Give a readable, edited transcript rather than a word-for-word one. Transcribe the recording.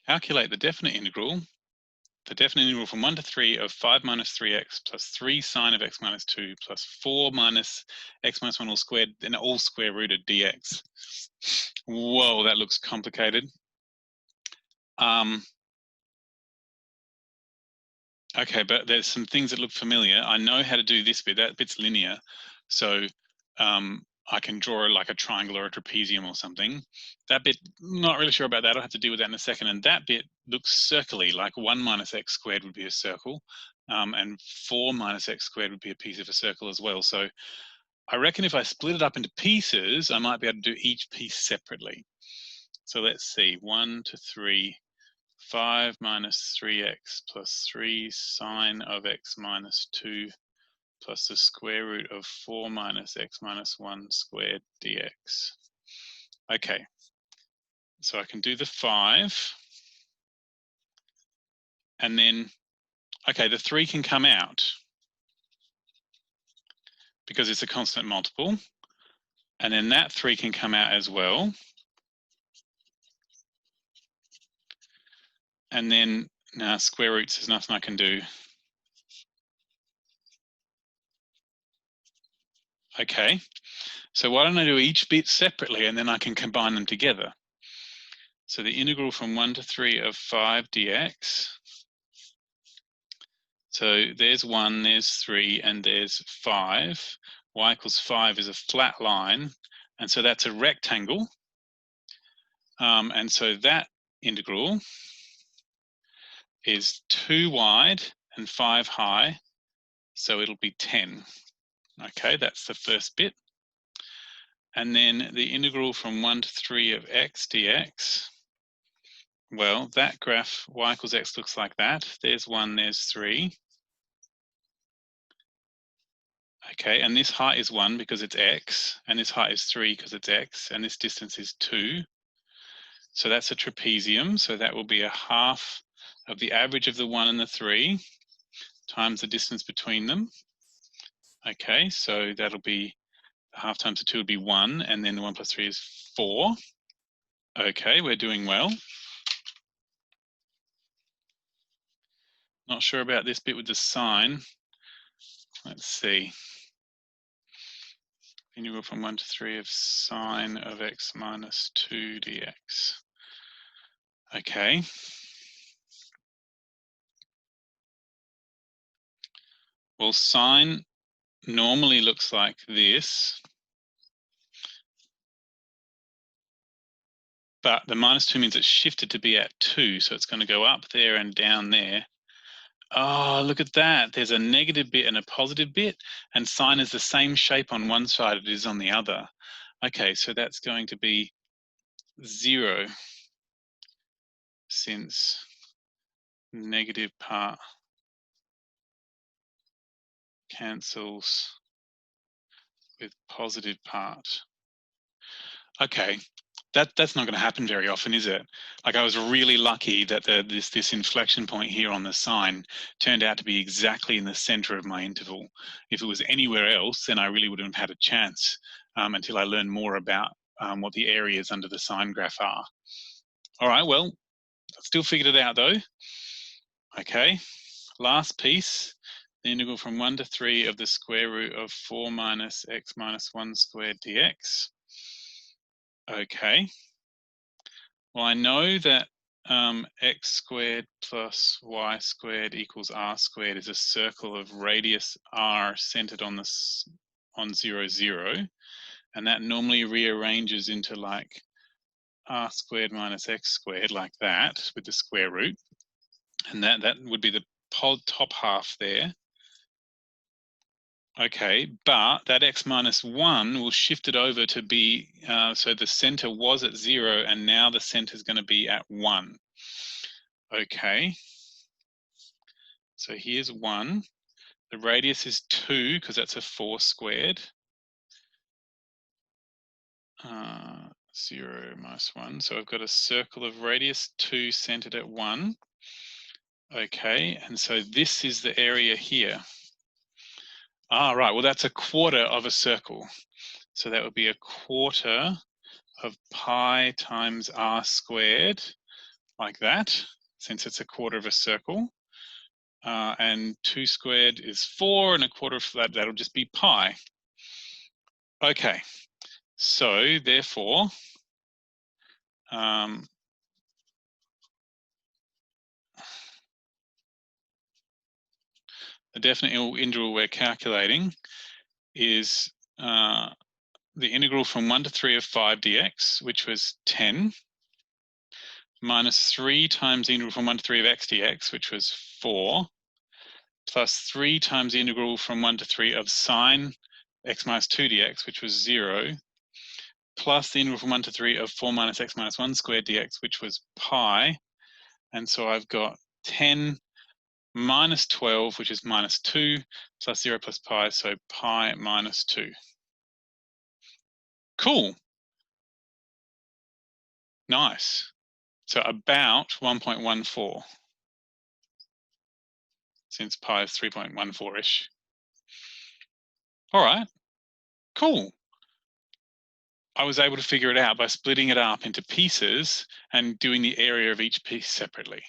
calculate the definite integral from 1 to 3 of 5 minus 3x plus 3 sine of x minus 2 plus 4 minus x minus 1 all squared, then all square rooted dx. Whoa, that looks complicated. Okay, but there's some things that look familiar. I know how to do this bit. That bit's linear. So I can draw like a triangle or a trapezium or something. That bit, not really sure about that. I'll have to deal with that in a second. And that bit looks circly, like 1 minus x squared would be a circle. And 4 minus x squared would be a piece of a circle as well. So I reckon if I split it up into pieces, I might be able to do each piece separately. So let's see, 1 to 3, 5 minus 3x plus 3 sine of x minus 2 plus the square root of 4 minus x minus 1 squared dx. Okay, so I can do the 5. And then, okay, the 3 can come out because it's a constant multiple. And then that 3 can come out as well. And then now square roots, there's nothing I can do. Okay, so why don't I do each bit separately and then I can combine them together. So the integral from 1 to 3 of 5 dx. So there's 1, there's 3, and there's 5. Y equals 5 is a flat line, and so that's a rectangle. And so that integral is 2 wide and 5 high, so it'll be 10. Okay, that's the first bit. And then the integral from 1 to 3 of x dx, well, that graph y equals x looks like that. There's 1, there's 3. Okay, and this height is 1 because it's x, and this height is 3 because it's x, and this distance is 2. So that's a trapezium, so that will be a half of the average of the 1 and the 3 times the distance between them. Okay, so that'll be half times the 2 would be 1, and then the 1 plus 3 is 4. Okay, we're doing well. Not sure about this bit with the sign. Let's see. Integral from 1 to 3 of sine of x minus 2 dx. Okay. Well, sine normally looks like this, but the minus 2 means it's shifted to be at 2, so it's going to go up there and down there. Oh, look at that. There's a negative bit and a positive bit, and sine is the same shape on one side it is on the other. Okay, so that's going to be 0 since negative part cancels with positive part. Okay, that's not going to happen very often, is it? Like, I was really lucky that this inflection point here on the sine turned out to be exactly in the center of my interval. If it was anywhere else, then I really wouldn't have had a chance until I learned more about what the areas under the sine graph are. All right, well, I still figured it out though. Okay, last piece, the integral from 1 to 3 of the square root of 4 minus x minus 1 squared dx. Okay, well, I know that x squared plus y squared equals r squared is a circle of radius r centered on 0, 0, and that normally rearranges into like r squared minus x squared, like that, with the square root, and that would be the top half there. Okay, but that x minus 1 will shift it over to be, so the center was at 0 and now the center is going to be at 1. Okay, so here's 1. The radius is 2 because that's a 4 squared. 0 minus 1, so I've got a circle of radius 2 centered at 1. Okay, and so this is the area here. Ah, right, well, that's a quarter of a circle. So that would be a quarter of pi times r squared like that, since it's a quarter of a circle. And 2 squared is 4, and a quarter of that, that'll just be pi. Okay, so therefore, the definite integral we're calculating is the integral from 1 to 3 of 5 dx, which was 10, minus 3 times the integral from 1 to 3 of x dx, which was 4, plus 3 times the integral from 1 to 3 of sine x minus 2 dx, which was 0, plus the integral from 1 to 3 of 4 minus x minus 1 squared dx, which was pi. And so I've got 10 minus 12, which is minus 2, plus 0 plus pi, so pi minus 2. Cool. Nice. So about 1.14, since pi is 3.14-ish. All right, cool. I was able to figure it out by splitting it up into pieces and doing the area of each piece separately.